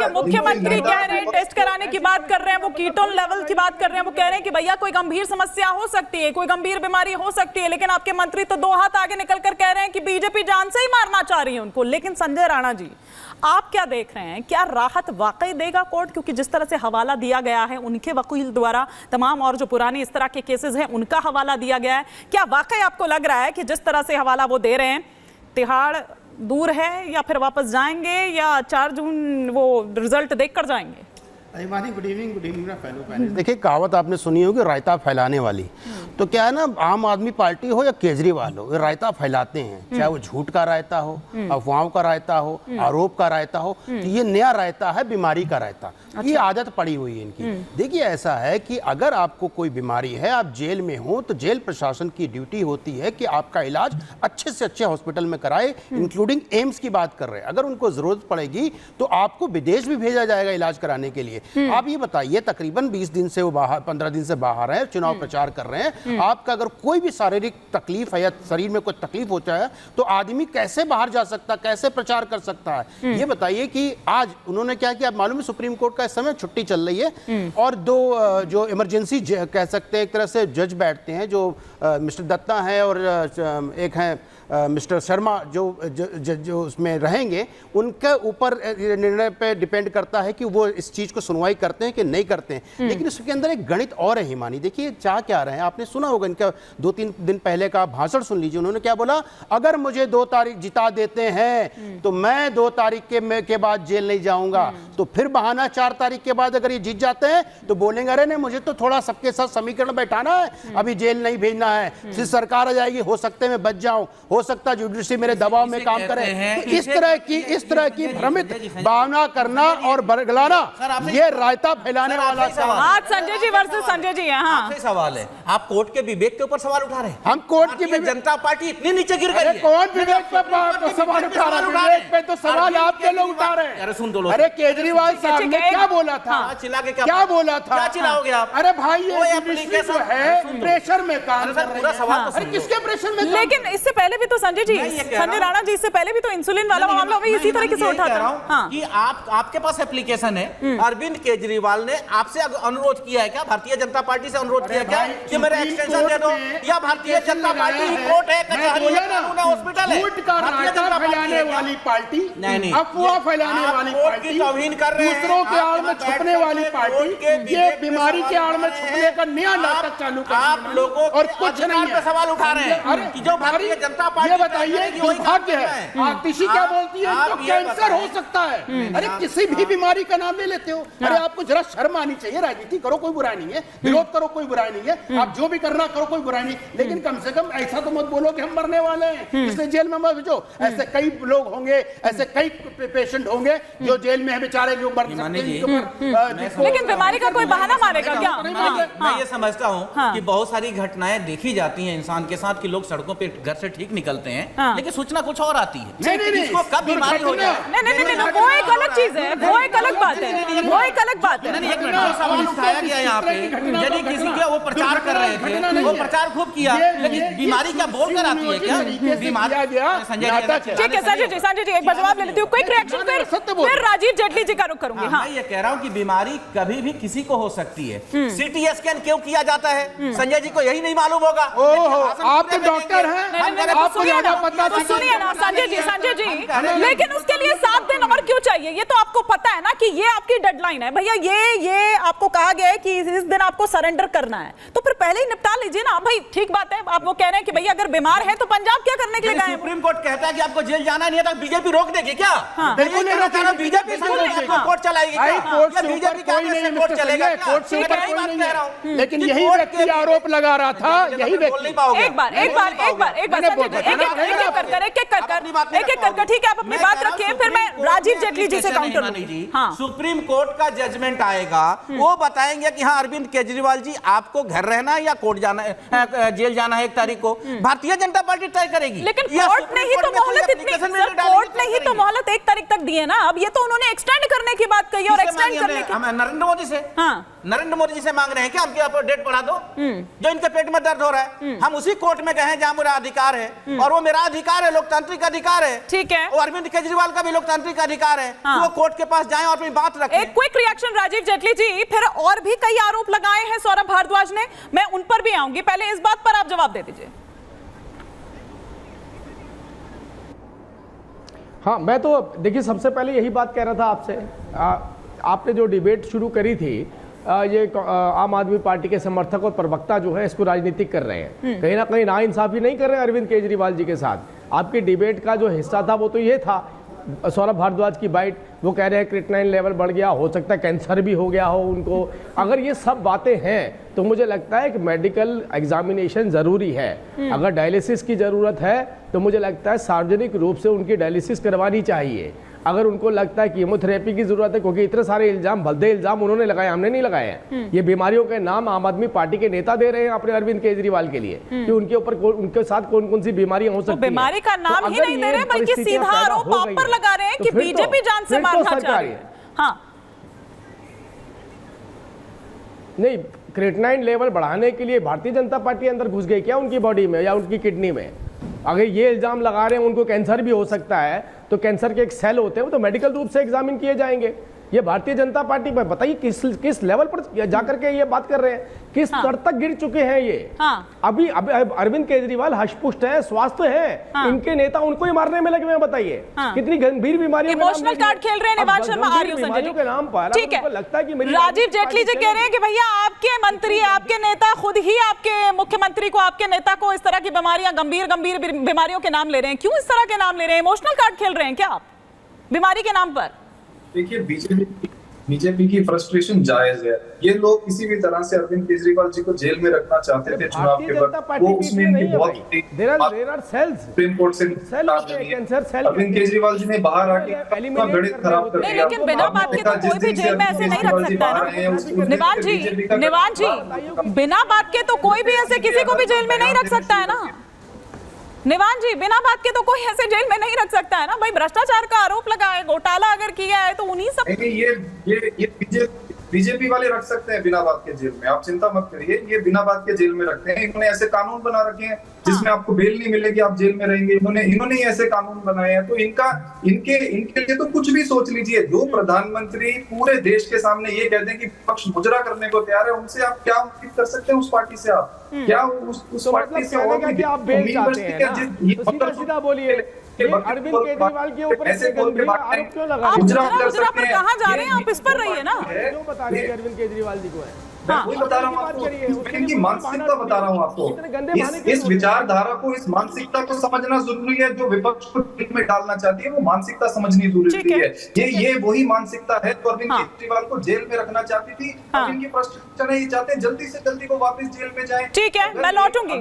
जब मुख्यमंत्री कह रहे हैं टेस्ट कराने की बात कर रहे हैं, वो कीटोन लेवल की बात कर रहे हैं, वो कह रहे हैं कि भैया कोई गंभीर समस्या हो सकती है, कोई गंभीर बीमारी हो सकती है, लेकिन आपके मंत्री तो 2 हाथ आगे निकल कर कह रहे हैं कि बीजेपी जान से ही मारना चाह रही है उनको। लेकिन संजय राणा जी, आप क्या देख रहे हैं, क्या राहत वाकई देगा कोर्ट? क्योंकि जिस तरह से हवाला दिया गया है उनके वकील द्वारा, तमाम और जो पुरानी इस तरह के केसेस हैं उनका हवाला दिया गया है, क्या वाकई आपको लग रहा है कि जिस तरह से हवाला वो दे रहे हैं, तिहाड़ दूर है या फिर वापस जाएंगे या 4 जून वो रिजल्ट देखकर जाएंगे? Good evening. देखिए, कहावत आपने सुनी होगी, रायता फैलाने वाली। तो क्या है ना, आम आदमी पार्टी हो या केजरीवाल हो, ये रायता फैलाते हैं, चाहे वो झूठ का रायता हो, अफवाहों का रायता हो, आरोप का रायता हो। तो ये नया रायता है, बीमारी का रायता। ये आदत पड़ी हुई है इनकी। देखिए, ऐसा है कि अगर आपको कोई बीमारी है, आप जेल में हो, तो जेल प्रशासन की ड्यूटी होती है कि आपका इलाज अच्छे से अच्छे हॉस्पिटल में कराए, इंक्लूडिंग एम्स की बात कर रहे हैं। अगर उनको जरूरत पड़ेगी तो आपको विदेश भी भेजा जाएगा इलाज कराने के लिए। आप ये बताइए, तकरीबन 20 दिन से वो बाहर, 15 दिन से बाहर है, चुनाव प्रचार कर रहे हैं। आपका अगर कोई भी शारीरिक तकलीफ है या शरीर में कोई तकलीफ होता है तो आदमी कैसे बाहर जा सकता है, कैसे प्रचार कर सकता है? ये बताइए कि आज उन्होंने क्या किया, मालूम है, सुप्रीम कोर्ट का इस समय छुट्टी चल रही है और 2 जो इमरजेंसी कह सकते हैं एक तरह से जज बैठते हैं, जो मिस्टर दत्ता है और एक है मिस्टर शर्मा, जो उसमें रहेंगे, उनके ऊपर निर्णय पे डिपेंड करता है कि वो इस चीज को सुनवाई करते हैं कि नहीं करते हैं। लेकिन इसके अंदर एक गणित और है हिमानी। देखिए, चाह क्या रहे हैं, आपने सुना होगा इनका 2-3 दिन पहले का भाषण सुन लीजिए। उन्होंने क्या बोला, अगर मुझे 2 तारीख जिता देते हैं तो मैं 2 तारीख के बाद जेल नहीं जाऊंगा। तो फिर बहाना 4 तारीख के बाद अगर ये जीत जाते हैं तो बोलेंगे, अरे नहीं, मुझे तो थोड़ा सबके साथ समीकरण बैठाना है, अभी जेल नहीं भेजना है, फिर सरकार आ जाएगी, हो सकते है मैं बच जाऊं, हो सकता है जुडिशरी मेरे दबाव में काम करे। तो इस तरह की भ्रमित भावना करना और बरगलाना, ये रायता फैलाने वाला आज संजय जी वर्सेस संजय जी है। हाँ, आपसे सवाल है, आप कोर्ट के विवेक के ऊपर सवाल उठा रहे हैं। हम कोर्ट की जनता पार्टी इतनी नीचे गिर गई है। कौन विवेक पे सवाल उठा रहा है? विवेक पे तो सवाल आपके लोग उठा रहे हैं। अरे सुन दो लोग, अरे केजरीवाल साहब ने क्या बोला था? चिल्ला के क्या बोला था? क्या चिल्लाओगे आप? अरे भाई, ये एप्लीकेशन है, प्रेशर में काम कर रहे हैं। अरे किसके प्रेशर में? लेकिन इससे पहले भी तो संजय जी, संजय राणा जी, इससे पहले भी तो इंसुलिन वाला मामला भी इसी तरीके से उठा था कि आपके पास एप्लीकेशन है। अरविंद केजरीवाल ने आपसे अनुरोध किया है क्या, भारतीय जनता पार्टी से अनुरोध किया क्या कि मेरा एक्सटेंशन दे दो? या भारतीय जनता पार्टी कोर्ट है, कचहरी है, कानून है, हॉस्पिटल है? भारतीय जनता फैलाने वाली पार्टी, नहीं, अफवाह फैलाने वाली पार्टी, तौहीन कर रहे हैं, दूसरों के आड़ में छुपने वाली पार्टी, ये बीमारी के आड़ में छुपने का नया नाटक चालू कर आप लोगों और कुछ नहीं पे सवाल उठा रहे हैं कि जो भारतीय जनता पार्टी, ये बताइए, दुर्भाग्य है, आतिशी क्या बोलती है, इनको कैंसर हो सकता है। अरे किसी भी बीमारी का नाम ले लेते हो। अरे आपको जरा शर्म आनी चाहिए। राजनीति करो, कोई बुराई नहीं है, विरोध करो, कोई बुराई नहीं है, आप जो भी करना करो, कोई बुराई नहीं, लेकिन कम से कम ऐसा तो मत बोलो कि हम मरने वाले हैं इसलिए जेल में मत भेजो। ऐसे कई लोग होंगे, ऐसे कई पेशेंट होंगे जो जेल में है, बेचारे जो मर सकते हैं। लेकिन बीमारी का कोई बहाना मारेगा क्या? मैं ये समझता हूँ कि बहुत सारी घटनाएं देखी जाती हैं इंसान के साथ कि लोग सड़कों पे घर से ठीक निकलते हैं, लेकिन सूचना कुछ और आती है। नहीं, कब बीमारी हो जाए, नहीं, वो एक अलग चीज है, वो एक अलग बात है, वो एक अलग बात है। एक मिनट, सवाल उठाया गया यहाँ पे, यदि किसी के वो प्रचार कर रहे थे, वो प्रचार खूब किया, लेकिन बीमारी क्या बोल कर आती है क्या? बीमारी ठीक है संजय जी, एक बार जवाब ले लेती हूँ, क्विक रिएक्शन, फिर राजीव जेटली जी का रुख करूंगी। हाँ, मैं ये कह रहा हूँ कि बीमारी कभी भी किसी को हो सकती है। सीटी स्कैन क्यों किया जाता है? संजय जी को यही नहीं मालूम होगा। आप तो डॉक्टर हैं, आपको ज्यादा पता। तो सुनिए ना संजय जी, लेकिन उसके लिए 7 दिन और क्यों चाहिए? ये तो आपको पता है ना कि ये आपकी डेडलाइन है भैया, ये आपको कहा गया है कि इस दिन आपको सरेंडर करना है, तो फिर पहले ही निपटा लीजिए ना भाई। ठीक बात है, आप वो कह रहे हैं कि भैया अगर बीमार है तो पंजाब क्या करने के लिए गए? सुप्रीम कोर्ट कहता है कि आपको जेल जाना नहीं है, तो बीजेपी रोक देगी क्या? बिल्कुल नहीं रोकेगी, बीजेपी कोर्ट चलाएगी क्या? बीजेपी कोर्ट चलेगा क्या? लेकिन यही व्यक्ति आरोप लगा रहा था, यही व्यक्ति। एक बार ठीक है, आप अपनी बात रखिए, फिर मैं राजीव जेटली जी से काउंटर लूंगी। हाँ, सुप्रीम कोर्ट का जजमेंट आएगा, वो बताएंगे कि हाँ अरविंद केजरीवाल जी आपको घर रहना है या कोर्ट जाना है, जेल जाना है 1 तारीख को। भारतीय जनता पार्टी तय करेगी। लेकिन कोर्ट ने ही तो मोहलत कोर्ट 1 तारीख तक दी है ना। अब ये तो उन्होंने एक्सटेंड करने की बात कही और एक्सटेंड करने की नरेंद्र मोदी से। हाँ, नरेंद्र मोदी जी से मांग रहे हैं कि हमके डेट बढ़ा दो, जो इनके पेट में दर्द हो रहा है। हम उसी कोर्ट में गए हैं जहां मेरा अधिकार है, और वो मेरा अधिकार है, लोकतांत्रिक अधिकार है। ठीक है, वो अरविंद केजरीवाल का भी लोकतांत्रिक अधिकार है कि वो कोर्ट के पास जाएं और अपनी बात रखें। एक क्विक रिएक्शन राजीव जेटली जी, फिर और भी कई आरोप लगाए हैं सौरभ भारद्वाज ने, मैं उन पर भी आऊंगी, पहले इस बात पर आप जवाब दे दीजिए। हाँ, मैं तो देखिए सबसे पहले यही बात कह रहा था आपसे। आपने जो डिबेट शुरू करी थी, ये आम आदमी पार्टी के समर्थक और प्रवक्ता जो है इसको राजनीतिक कर रहे हैं, कहीं ना कहीं नाइंसाफी नहीं कर रहे हैं अरविंद केजरीवाल जी के साथ। आपकी डिबेट का जो हिस्सा था वो तो ये था, सौरभ भारद्वाज की बाइट, वो कह रहे हैं क्रिएटिनिन लेवल बढ़ गया, हो सकता है कैंसर भी हो गया हो उनको। अगर ये सब बातें हैं तो मुझे लगता है कि मेडिकल एग्जामिनेशन ज़रूरी है। अगर डायलिसिस की ज़रूरत है तो मुझे लगता है सार्वजनिक रूप से उनकी डायलिसिस करवानी चाहिए। अगर उनको लगता है कीमोथेरेपी की जरूरत है, क्योंकि इतने सारे इल्जाम, भलदे इल्जाम उन्होंने लगाए, हमने नहीं लगाए हैं। ये बीमारियों के नाम आम आदमी पार्टी के नेता दे रहे हैं अपने अरविंद केजरीवाल के लिए कि उनके ऊपर उनके साथ कौन कौन सी बीमारियां हो सकती हैं। बीमारी का नाम ही नहीं दे रहे, बल्कि सीधा आरोप आप पर लगा रहे हैं कि बीजेपी जान से मारना चाह रही है। हाँ, नहीं, क्रिएटिनिन लेवल बढ़ाने के लिए भारतीय जनता पार्टी अंदर घुस गई क्या उनकी बॉडी में या उनकी किडनी में? अगर ये इल्जाम लगा रहे हैं उनको कैंसर भी हो सकता है, तो कैंसर के एक सेल होते हैं वो तो मेडिकल रूप से एग्जामिन किए जाएंगे। ये भारतीय जनता पार्टी में बताइए किस लेवल पर जाकर के ये बात कर रहे हैं, किस स्तर तक गिर चुके हैं ये। अभी अरविंद केजरीवाल हष्टपुष्ट है, स्वस्थ है, इनके नेता उनको ही मारने में लगे हुए हैं। बताइए कितनी गंभीर बीमारी, इमोशनल कार्ड खेल रहे हैं निवाज शर्मा, आर्य संजय जी के नाम पर। ठीक है, लगता है कि राजीव जेटली जी कह रहे हैं कि भैया आपके मंत्री, आपके नेता खुद ही आपके मुख्यमंत्री को, आपके नेता को इस तरह की बीमारियां, गंभीर बीमारियों के नाम ले रहे हैं। क्यों इस तरह के नाम ले रहे हैं? इमोशनल कार्ड खेल रहे हैं क्या आप बीमारी के नाम पर? देखिए, बीजेपी की फ्रस्ट्रेशन जायज है। ये लोग किसी भी तरह से अरविंद केजरीवाल जी को जेल में रखना चाहते थे चुनाव के वक्त, वो उसमें इनकी बहुत सुप्रीम कोर्ट से अरविंद केजरीवाल जी ने बाहर आके गणित खराब कर दिया। लेकिन बिना बात के तो कोई भी जेल में ऐसे नहीं रख सकता है ना निवाज जी, बिना बात के तो कोई भी ऐसे किसी को भी जेल में नहीं रख सकता है ना निवान जी, बिना बात के तो कोई ऐसे जेल में नहीं रख सकता है ना भाई। भ्रष्टाचार का आरोप लगा है, घोटाला अगर किया है तो उन्हीं सब। ये बीजेपी वाले रख सकते हैं बिना बात के जेल में, आप चिंता मत करिए। ये बिना बात के जेल में रखते हैं। इन्होंने ऐसे कानून बना रखे हैं जिसमें आपको बेल नहीं मिलेगी, आप जेल में रहेंगे। इन्होंने ही ऐसे कानून बनाए हैं, तो इनके लिए तो कुछ भी सोच लीजिए। दो प्रधानमंत्री पूरे देश के सामने ये कहते हैं कि पक्ष मुजरा करने को तैयार है, उनसे आप क्या उम्मीद कर सकते हैं? उस पार्टी से आप क्या उस पार्टी से आप बेल चाहते हैं? सीधा बोलिए, अरविंद केजरीवाल के ऊपर ऐसे गंभीर आरोप क्यों लगा? आप मुजरा पर कहां जा रहे हैं? आप इस पर रहिए ना। क्यों बता रहे हैं अरविंद केजरीवाल जी को है? मैं वही बता रहा हूँ आपको, इनकी मानसिकता बता रहा हूँ आपको। इस विचारधारा को, इस मानसिकता को समझना जरूरी है। जो विपक्ष को जेल में डालना चाहती है वो मानसिकता समझनी जरूरी है। ये वही मानसिकता है तो अरविंद केजरीवाल को जेल में रखना चाहती थी। इनकी फ्रस्ट्रेशन है, ये चाहते हैं जल्दी से जल्दी वो वापस जेल में जाए। ठीक है, मैं लौटूंगी।